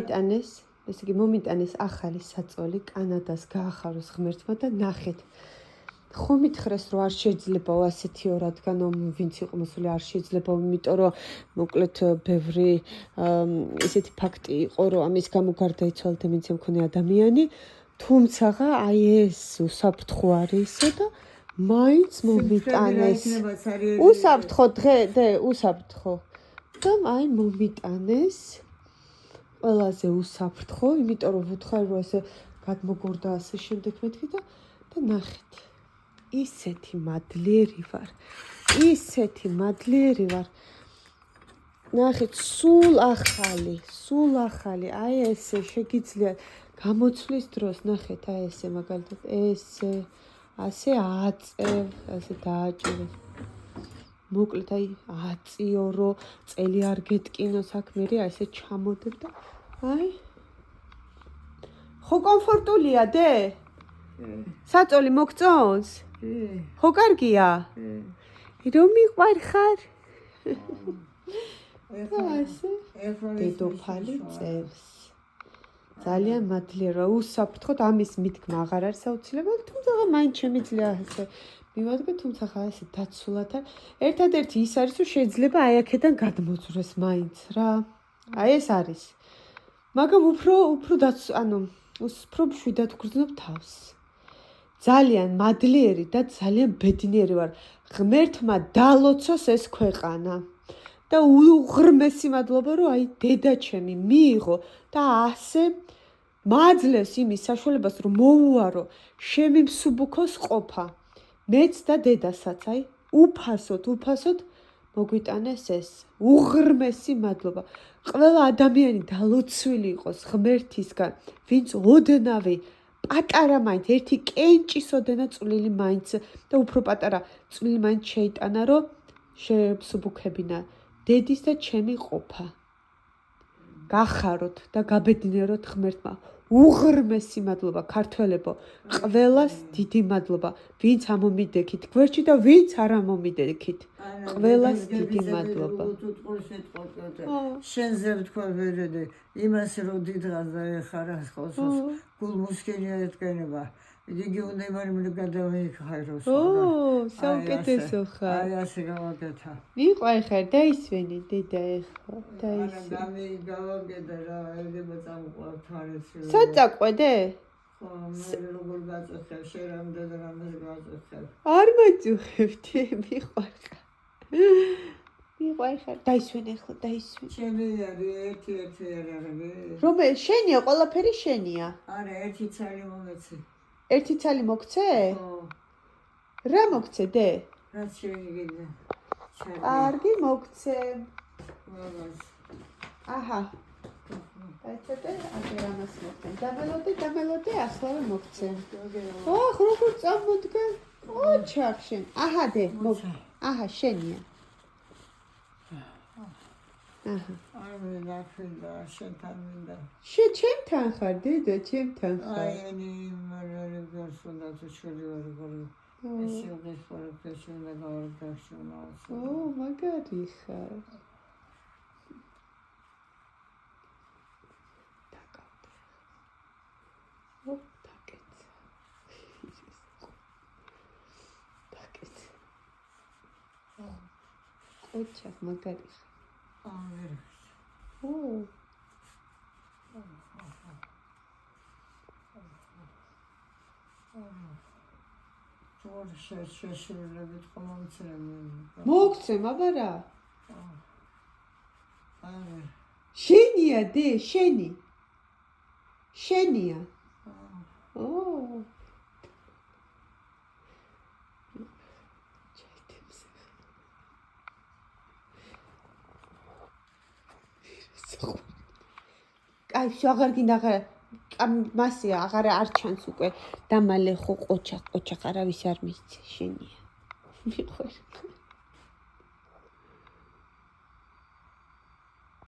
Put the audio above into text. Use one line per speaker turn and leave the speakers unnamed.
მიტანეს, ესე იგი მომიტანეს ახალი საწოლი კანადას გაახაროს ღმერთმა და ნახეთ. ხომ მითხრეს რომ არ შეიძლება ასეთიო რადგან ვინც იყო მოსული არ შეიძლება იმიტომ რომ მოკლედ ბევრი ესეთი ფაქტი იყო რომ ამის გამო გარდაიცვალა დემენცია მქონე ადამიანი თუმცა აი ეს უსაფრთხო არის და მაინც მომიტანეს უსაფრთხო დღე უსაფრთხო და აი მომიტანეს ყველაზე უსაფრთხო იმიტომ რომ ვუთხარ რომ ასე გადმოგორდა ასე შემდეგ მეთქი და ნახეთ ისეთი მადლიერი ვარ ნახეთ სულ ახალი აი ესე შეგიძლიათ გამოცვლის დროს ნახეთ აი ესე მაგალითად ესე ასე აწევ ასე დააჭირე მოკლედ აი აწიორო წელი არ გეტკინო საქმე ასე ჩამოდებ და აი ხო კომფორტულია დე საწოლი მოგწონს ხო კარგია რომ მიყვარხარ დედოფალი წევს ძალიან მადლიერა უსაფრთხოდ ამის მითქმა აღარ არის საუცილებელი თუმცა მაინც შემიძლია ასე მივადგე თუმცა ხა ესე დაცულად ერთადერთი ის არის რომ შეიძლება აი აქედან გადმოძრეს მაინც რა აი ეს არის მაგრამ უფრო უფრო მშვიდად ვგრძნობ თავს ძალიან მადლიერი და ძალიან ბედნიერი ვარ ღმერთმა დალოცოს ეს ქვეყანა და უღრმესი მადლობა რომ აი დედა ჩემი მიიღო და ასე მაძლევს იმის საშუალებას რომ მოუარო შემიმსუბუქოს ყოფა მეც და დედასაც აი უფასოდ მოგვიტანეს ეს უღრმესი მადლობა ყველა ადამიანი დალოცვილი იყოს ღმერთისგან ვინც ოდნავი პატარა მაინც ერთი კენჭის ოდენა წვლილი მაინც და უფრო პატარა წვლილი მაინც შეიტანა რომ შემსუბუქებინა დედის და ჩემი ყოფა გახაროთ და გაბედნიეროთ ღმერთმა უღრმესი მადლობა ქართველებო ყველას დიდი მადლობა ვინც ამომიდექით გვერდში და ვინც არ ამომიდექით ყველას დიდი მადლობა
შენზე ვთქვა ვერედი იმას რომ დიდღაც და ეხარა ხოლმე გულმუსკენია ეთქენება იგი უნდა იმარი გადავიხაროს
საუკეთესო ხარ
აი ასე გავაკეთა
მიყვარხარ დაისვენი დედა ეხლა
დამი გავაკეთა რა ეგება წამყვარ თარეში
საწაყვედე
მე როგორ გაწუხებ შერამდე და რამეს გაწუხებ
არ მოწუხებდი მიყვარხარ დაისვენ ეხლა დაისვენ
ჩემი არის ერთი არის
რომელი შენია ყველაფერი შენია
არა ერთი ცალი მომეცი
ერთი ცალი მოგცე? რა მოგცე დე?
რაც შევიგე.
კარგი მოგცე. აჰა. დაიცადე, აგერ ამას მოგცე. დამელოდე, ახლა მოგცე. ოხ, როგორ წამოდგა? ოჩახ შენ. აჰა დე, მოგცე. აჰა, შენია. აჰა.
არ მენახინდა, შენთან მინდა.
ჩემთან ხარ დედა, ჩემთან ხარ.
აი, მერე გასულა თუ შევი ვარ. ეს იყო ფორფეში და გავარდაშონა.
მაგარი ხარ. ოჩახ მაგარი ხარ.
შეშურებით ხომამცრემი
მოგცე მაგარა შენია დე შენია აი აღარ გინდა მასე აღარ არ ჩანს უკვე დამალე ხო ყოჩახ არავის არ მისცე შენია მიყვარ